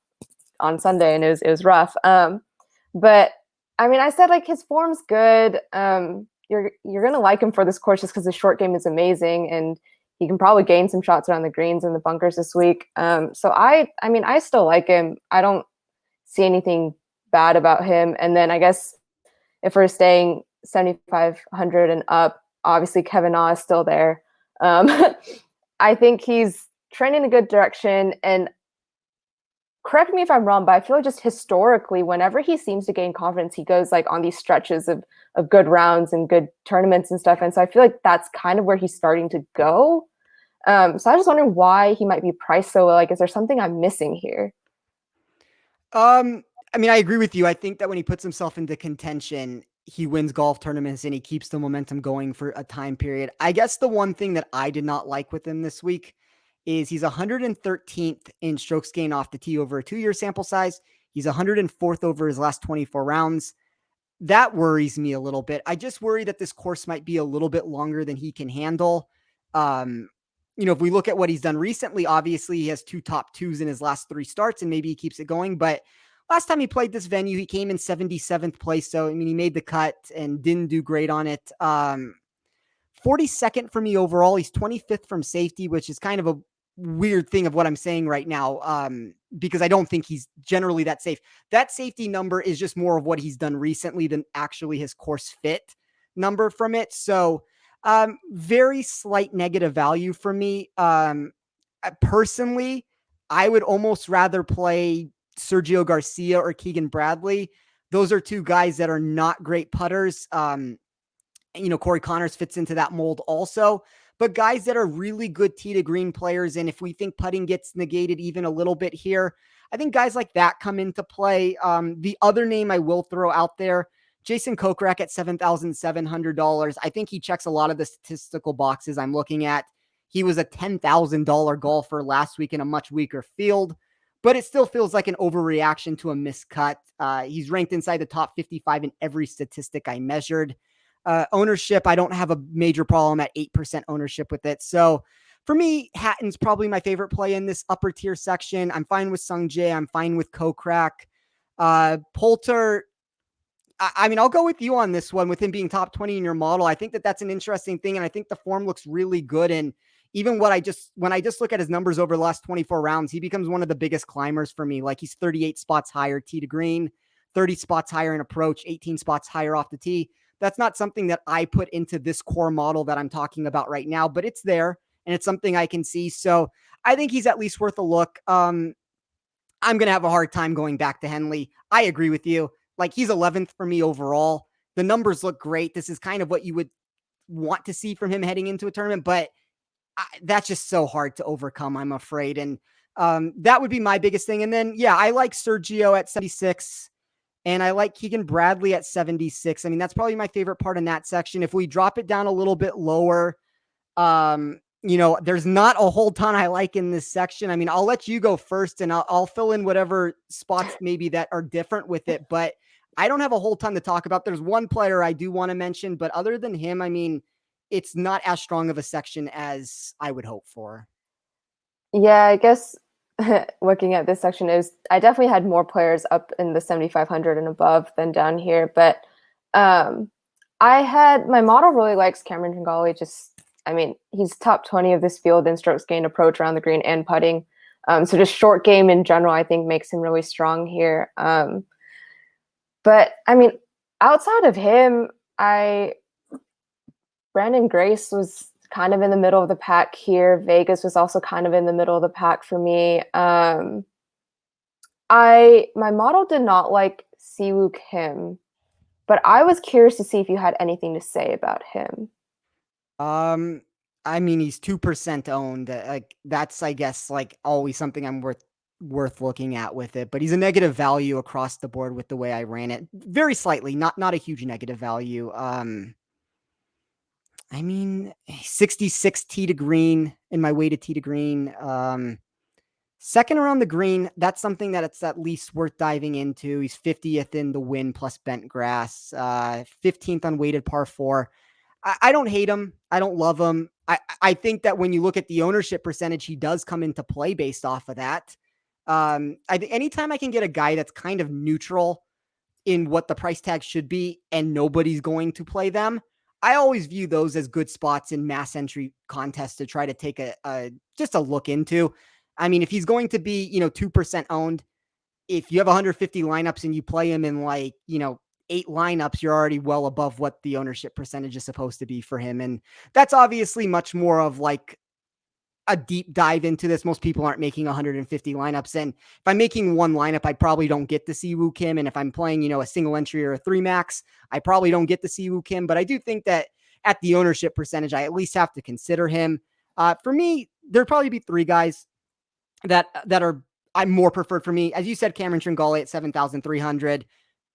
on Sunday and it was rough. But I mean, I said, like, his form's good. You're going to like him for this course just because the short game is amazing. And he can probably gain some shots around the greens and the bunkers this week. So I mean, I still like him. I don't see anything bad about him. And then I guess if we're staying 7,500 and up, obviously Kevin Na is still there. Um, I think he's trending in a good direction. And correct me if I'm wrong, but I feel like just historically, whenever he seems to gain confidence, he goes like on these stretches of good rounds and good tournaments and stuff. And so I feel like that's kind of where he's starting to go. So I was just wondering why he might be priced so low. Like, is there something I'm missing here? I mean, I agree with you. I think that when he puts himself into contention, he wins golf tournaments and he keeps the momentum going for a time period. I guess the one thing that I did not like with him this week is he's 113th in strokes gained off the tee over a 2-year sample size. He's 104th over his last 24 rounds. That worries me a little bit. I just worry that this course might be a little bit longer than he can handle. Um, if we look at what he's done recently, obviously he has 2 top 2s in his last 3 starts and maybe he keeps it going. But last time he played this venue, he came in 77th place. So, I mean, he made the cut and didn't do great on it. 42nd for me overall. He's 25th from safety, which is kind of a weird thing of what I'm saying right now, because I don't think he's generally that safe. That safety number is just more of what he's done recently than actually his course fit number from it. So very slight negative value for me. Personally, I would almost rather play Sergio Garcia or Keegan Bradley. Those are 2 guys that are not great putters. Corey Connors fits into that mold also, but guys that are really good tee to green players. And if we think putting gets negated even a little bit here, I think guys like that come into play. The other name I will throw out there, Jason Kokrak at $7,700. I think he checks a lot of the statistical boxes I'm looking at. He was a $10,000 golfer last week in a much weaker field, but it still feels like an overreaction to a miscut. He's ranked inside the top 55 in every statistic I measured. Ownership, I don't have a major problem at 8% ownership with it. So for me, Hatton's probably my favorite play in this upper tier section. I'm fine with Sung Jae. I'm fine with Kokrak. Poulter, I mean, I'll go with you on this one with him being top 20 in your model. I think that that's an interesting thing. And I think the form looks really good. And even when I just look at his numbers over the last 24 rounds, he becomes one of the biggest climbers for me. Like he's 38 spots higher tee to green, 30 spots higher in approach, 18 spots higher off the tee. That's not something that I put into this core model that I'm talking about right now, but it's there and it's something I can see. So I think he's at least worth a look. I'm going to have a hard time going back to Henley. I agree with you. Like he's 11th for me overall. The numbers look great. This is kind of what you would want to see from him heading into a tournament, but that's just so hard to overcome, I'm afraid. And that would be my biggest thing. And then, yeah, I like Sergio at 76 and I like Keegan Bradley at 76. I mean, that's probably my favorite part in that section. If we drop it down a little bit lower, there's not a whole ton I like in this section. I mean, I'll let you go first and I'll fill in whatever spots maybe that are different with it, but I don't have a whole ton to talk about. There's one player I do want to mention, but other than him, I mean, it's not as strong of a section as I would hope for. Yeah, I guess looking at this section is I definitely had more players up in the 7,500 and above than down here, but I had my model really likes Cameron Tringali. I mean, he's top 20 of this field in strokes gained, approach around the green, and putting. So just short game in general, I think makes him really strong here. But I mean, outside of him, Brandon Grace was kind of in the middle of the pack here. Vegas was also kind of in the middle of the pack for me. My model did not like Siwoo Kim, but I was curious to see if you had anything to say about him. I mean, he's 2% owned. Like that's, I guess, like always something I'm worth looking at with it. But he's a negative value across the board with the way I ran it. Very slightly, not a huge negative value. I mean, 66 tee to green in my weighted tee to green. Second around the green, that's something that it's at least worth diving into. He's 50th in the win plus bent grass, 15th on weighted par 4. I don't hate him. I don't love him. I think that when you look at the ownership percentage, he does come into play based off of that. I think anytime I can get a guy that's kind of neutral in what the price tag should be and nobody's going to play them, I always view those as good spots in mass entry contests to try to take just a look into. I mean, if he's going to be, 2% owned, if you have 150 lineups and you play him in like, 8 lineups, you're already well above what the ownership percentage is supposed to be for him. And that's obviously much more of like a deep dive into this. Most people aren't making 150 lineups. And if I'm making one lineup, I probably don't get to see Woo Kim. And if I'm playing, a single entry or a 3 max, I probably don't get to see Woo Kim. But I do think that at the ownership percentage, I at least have to consider him. For me, there'd probably be 3 guys that are I'm more preferred for me. As you said, Cameron Tringale at 7,300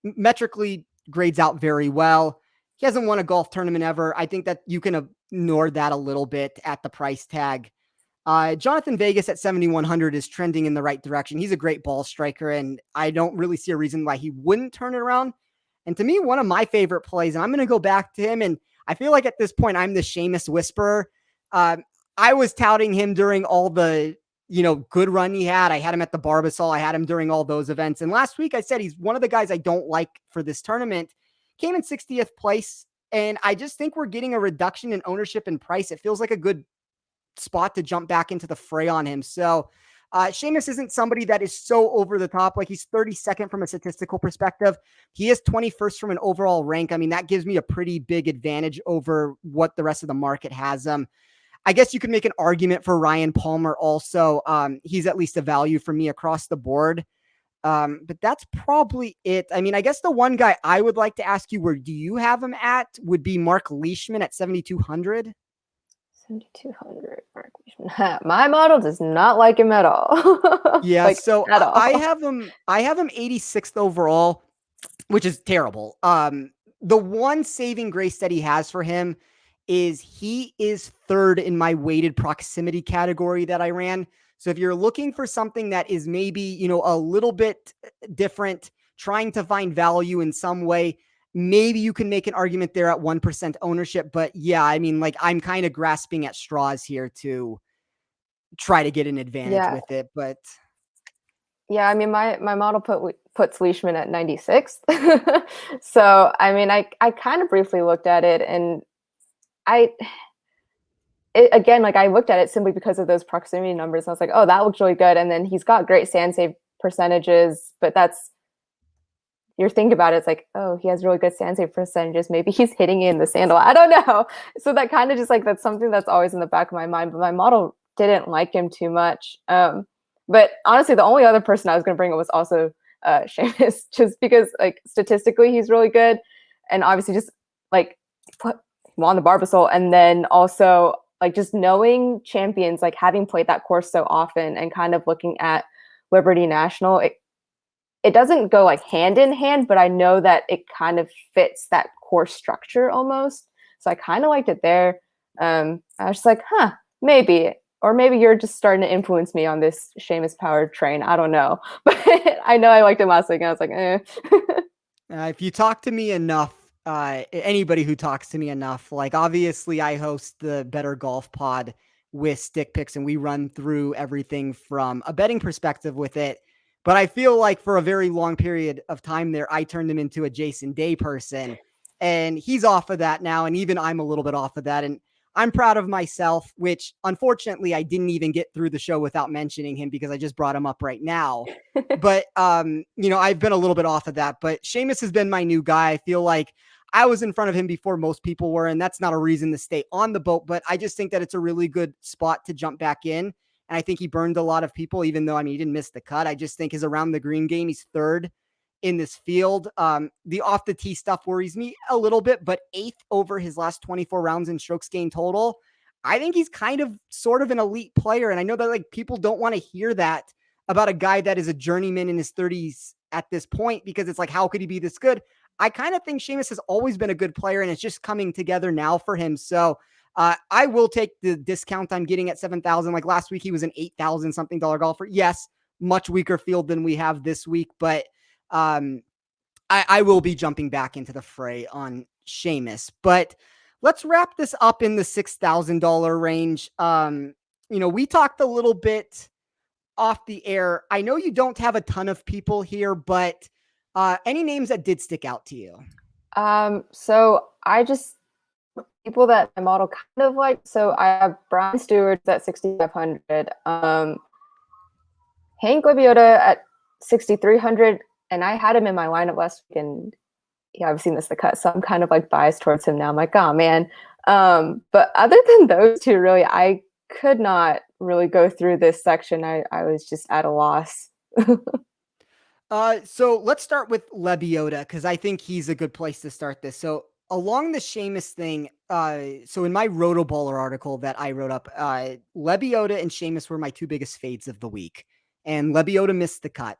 metrically grades out very well. He hasn't won a golf tournament ever. I think that you can ignore that a little bit at the price tag. Jonathan Vegas at 7,100 is trending in the right direction. He's a great ball striker, and I don't really see a reason why he wouldn't turn it around. And to me, one of my favorite plays, and I'm going to go back to him, and I feel like at this point, I'm the Seamus whisperer. I was touting him during all the good run he had. I had him at the Barbasol. I had him during all those events. And last week I said he's one of the guys I don't like for this tournament. Came in 60th place. And I just think we're getting a reduction in ownership and price. It feels like a good spot to jump back into the fray on him. So Seamus isn't somebody that is so over the top. Like he's 32nd from a statistical perspective. He is 21st from an overall rank. I mean, that gives me a pretty big advantage over what the rest of the market has. I guess you could make an argument for Ryan Palmer also. He's at least a value for me across the board. But that's probably it. I mean, I guess the one guy I would like to ask you, where do you have him at, would be Mark Leishman at 7,200. 7,200 Mark Leishman. My model does not like him at all. Yeah, like, so at all. I have him 86th overall, which is terrible. The one saving grace that he has for him is he is third in my weighted proximity category that I ran. So if you're looking for something that is maybe, a little bit different, trying to find value in some way, maybe you can make an argument there at 1% ownership. But yeah, I mean, like I'm kind of grasping at straws here to try to get an advantage with it. But yeah, I mean, my model puts Leishman at 96th. So, I mean, I kind of briefly looked at it, and again, like I looked at it simply because of those proximity numbers. And I was like, oh, that looks really good. And then he's got great sand save percentages, but you're thinking about it, it's like, oh, he has really good sand save percentages. Maybe he's hitting in the sandal. I don't know. So that kind of just like, that's something that's always in the back of my mind, but my model didn't like him too much. But honestly, the only other person I was going to bring up was also Seamus, just because like statistically he's really good, and obviously just like put him on the Barbasol, and then also like just knowing champions, like having played that course so often, and kind of looking at Liberty National, it doesn't go like hand in hand, but I know that it kind of fits that course structure almost. So I kind of liked it there. I was just like, maybe. Or maybe you're just starting to influence me on this Seamus powered train. I don't know. But I know I liked him last week, and I was like, eh. If you talk to me enough, anybody who talks to me enough, like obviously I host the Better Golf Pod with Stick Picks, and we run through everything from a betting perspective with it. But I feel like for a very long period of time there, I turned him into a Jason Day person, and he's off of that now. And even I'm a little bit off of that. And I'm proud of myself, which unfortunately I didn't even get through the show without mentioning him because I just brought him up right now. But I've been a little bit off of that. But Seamus has been my new guy. I feel like I was in front of him before most people were, and that's not a reason to stay on the boat. But I just think that it's a really good spot to jump back in. And I think he burned a lot of people, even though, I mean, he didn't miss the cut. I just think his around the green game, he's third in this field. The off the tee stuff worries me a little bit, but 8th over his last 24 rounds in strokes gained total. I think he's kind of sort of an elite player. And I know that like people don't want to hear that about a guy that is a journeyman in his 30s at this point, because it's like, how could he be this good? I kind of think Seamus has always been a good player, and it's just coming together now for him. So I will take the discount I'm getting at 7,000. Like last week, he was an 8,000 something dollar golfer. Yes, much weaker field than we have this week, but I will be jumping back into the fray on Seamus. But let's wrap this up in the $6,000 range. We talked a little bit off the air. I know you don't have a ton of people here, but any names that did stick out to you? So I just people that my model kind of like. So I have Brian Stewart at 6,500, Hank Lebiota at 6,300, and I had him in my lineup last week, and yeah, I've seen this the cut, so I'm kind of like biased towards him now. I'm like, oh man. But other than those two, really, I could not really go through this section. I was just at a loss. So let's start with Lebiota because I think he's a good place to start this. So along the Seamus thing, so in my Rotoballer article that I wrote up, Lebiota and Seamus were my two biggest fades of the week, and Lebiota missed the cut,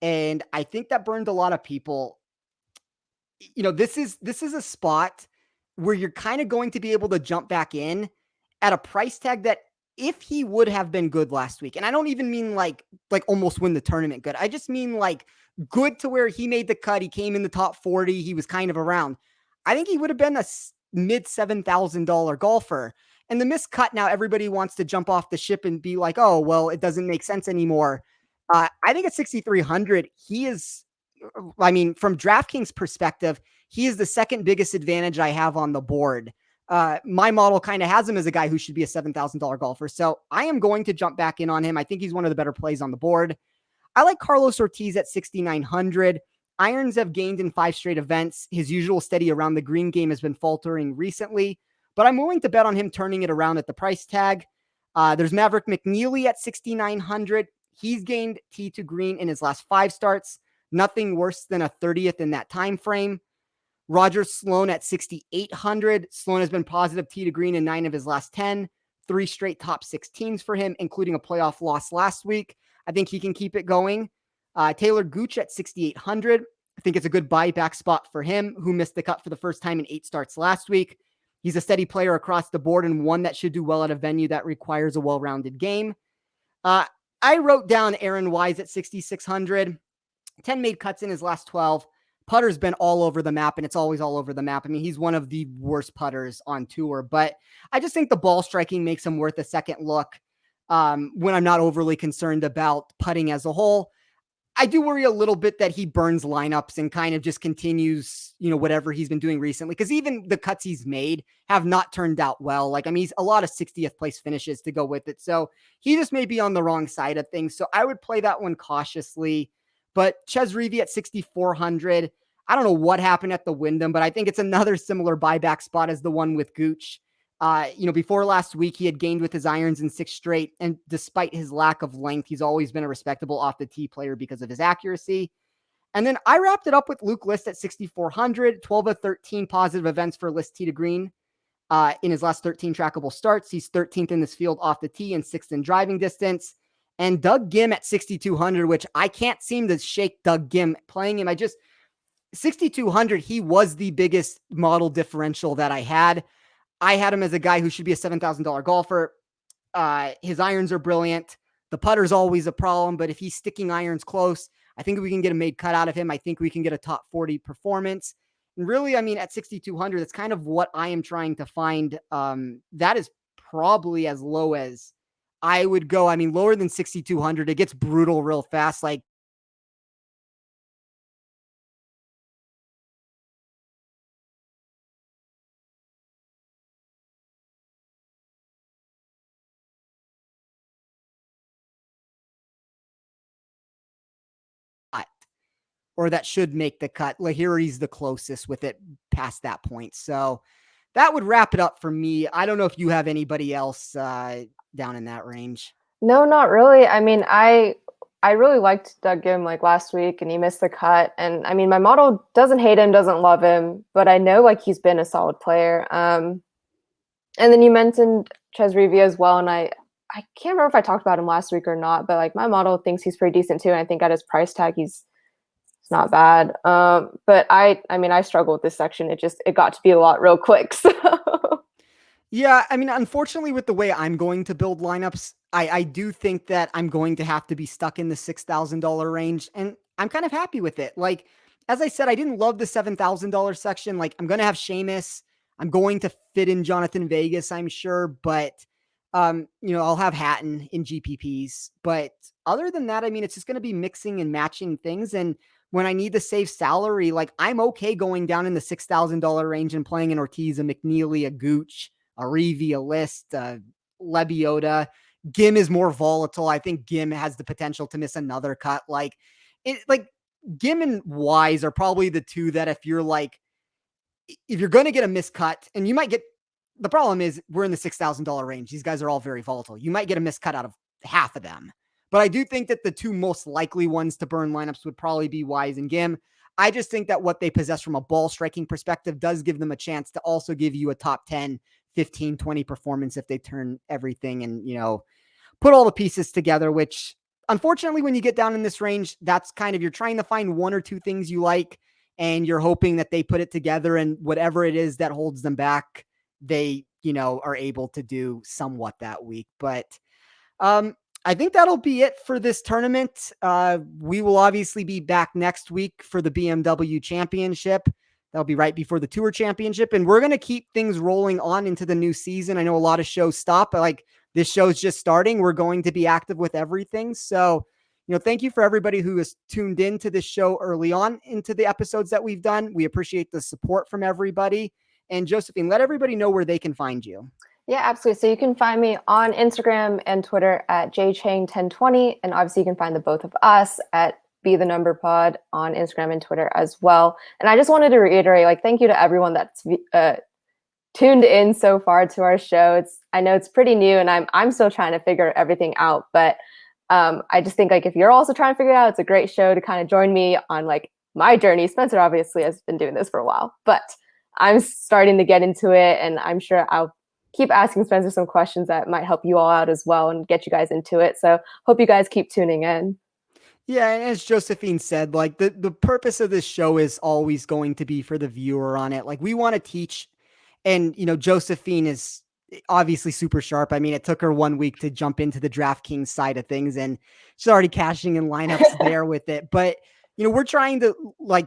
and I think that burned a lot of people. This is a spot where you're kind of going to be able to jump back in at a price tag that if he would have been good last week, and I don't even mean like almost win the tournament good. I just mean like good to where he made the cut, he came in the top 40, he was kind of around. I think he would have been a mid $7,000 golfer. And the missed cut now everybody wants to jump off the ship and be like, "Oh, well, it doesn't make sense anymore." I think at 6,300, he is I mean, from DraftKings perspective, he is the second biggest advantage I have on the board. My model kind of has him as a guy who should be a $7,000 golfer. So I am going to jump back in on him. I think he's one of the better plays on the board. I like Carlos Ortiz at 6,900. Irons have gained in 5 straight events. His usual steady around the green game has been faltering recently, but I'm willing to bet on him turning it around at the price tag. There's Maverick McNeely at 6,900. He's gained tee to green in his last 5 starts. Nothing worse than a 30th in that time frame. Roger Sloan at 6,800. Sloan has been positive tee to green in 9 of his last 10. 3 straight top 16s for him, including a playoff loss last week. I think he can keep it going. Taylor Gooch at 6,800. I think it's a good buyback spot for him, who missed the cut for the first time in 8 starts last week. He's a steady player across the board and one that should do well at a venue that requires a well-rounded game. I wrote down Aaron Wise at 6,600. 10 made cuts in his last 12. Putter's been all over the map, and it's always all over the map. I mean, he's one of the worst putters on tour, but I just think the ball striking makes him worth a second look when I'm not overly concerned about putting as a whole. I do worry a little bit that he burns lineups and kind of just continues, whatever he's been doing recently. Because even the cuts he's made have not turned out well. Like, I mean, he's a lot of 60th place finishes to go with it. So he just may be on the wrong side of things. So I would play that one cautiously. But Ches Reavie at 6,400. I don't know what happened at the Wyndham, but I think it's another similar buyback spot as the one with Gooch. Before last week, he had gained with his irons in 6 straight. And despite his lack of length, he's always been a respectable off the tee player because of his accuracy. And then I wrapped it up with Luke List at 6,400, 12 of 13 positive events for List tee to green. In his last 13 trackable starts, he's 13th in this field off the tee and 6th in driving distance. And Doug Gim at 6,200, which I can't seem to shake Doug Gim playing him. 6,200, he was the biggest model differential that I had. I had him as a guy who should be a $7,000 golfer. His irons are brilliant. The putter's always a problem, but if he's sticking irons close, I think we can get a made cut out of him. I think we can get a top 40 performance. And really, I mean, at 6,200, that's kind of what I am trying to find. That is probably as low as I would go. I mean, lower than 6,200, it gets brutal real fast. Like, or that should make the cut. Lahiri's the closest with it past that point. So that would wrap it up for me. I don't know if you have anybody else down in that range. No, not really. I mean, I really liked Doug Gim like last week, and he missed the cut. And I mean, my model doesn't hate him, doesn't love him, but I know like he's been a solid player. And then you mentioned Ches Reavie as well, and I can't remember if I talked about him last week or not, but like my model thinks he's pretty decent too, and I think at his price tag he's not bad. But I mean, I struggle with this section. It got to be a lot real quick. So Yeah, I mean, unfortunately, with the way I'm going to build lineups, I do think that I'm going to have to be stuck in the $6,000 range, and I'm kind of happy with it. Like, as I said, I didn't love the $7,000 section. Like, I'm going to have Seamus. I'm going to fit in Jonathan Vegas, I'm sure, but I'll have Hatton in GPPs. But other than that, I mean, it's just going to be mixing and matching things. And when I need to save salary, like I'm okay going down in the $6,000 range and playing an Ortiz, a McNeely, a Gooch, a Reeve, a List, a Lebiota. Gim is more volatile. I think Gim has the potential to miss another cut. Like Gim and Wise are probably the two that if you're going to get a miscut, and you might get, the problem is we're in the $6,000 range. These guys are all very volatile. You might get a miscut out of half of them. But I do think that the two most likely ones to burn lineups would probably be Wise and Gim. I just think that what they possess from a ball striking perspective does give them a chance to also give you a top 10, 15, 20 performance if they turn everything and, put all the pieces together, which unfortunately, when you get down in this range, that's kind of, you're trying to find one or two things you like, and you're hoping that they put it together, and whatever it is that holds them back, they, are able to do somewhat that week. But um, I think that'll be it for this tournament. We will obviously be back next week for the BMW Championship. That'll be right before the Tour Championship. And we're going to keep things rolling on into the new season. I know a lot of shows stop, but this show's just starting. We're going to be active with everything. So, thank you for everybody who has tuned in to this show early on into the episodes that we've done. We appreciate the support from everybody. And Josephine, let everybody know where they can find you. Yeah, absolutely. So you can find me on Instagram and Twitter at jchang1020. And obviously you can find the both of us at Be the Number Pod on Instagram and Twitter as well. And I just wanted to reiterate, thank you to everyone that's tuned in so far to our show. I know it's pretty new, and I'm still trying to figure everything out. But I just think if you're also trying to figure it out, it's a great show to kind of join me on my journey. Spencer obviously has been doing this for a while, but I'm starting to get into it, and I'm sure I'll keep asking Spencer some questions that might help you all out as well and get you guys into it. So hope you guys keep tuning in. Yeah, and as Josephine said, the purpose of this show is always going to be for the viewer on it. We want to teach, and Josephine is obviously super sharp. I mean, it took her 1 week to jump into the DraftKings side of things, and she's already cashing in lineups there with it. But we're trying to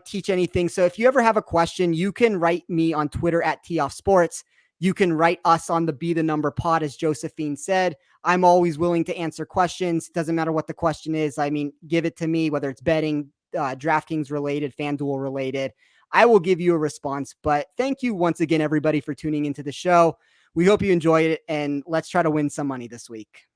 teach anything. So if you ever have a question, you can write me on Twitter at @TOffSports. You can write us on the Be the Number Pod, as Josephine said. I'm always willing to answer questions. Doesn't matter what the question is. I mean, give it to me, whether it's betting, DraftKings related, FanDuel related. I will give you a response. But thank you once again, everybody, for tuning into the show. We hope you enjoyed it, and let's try to win some money this week.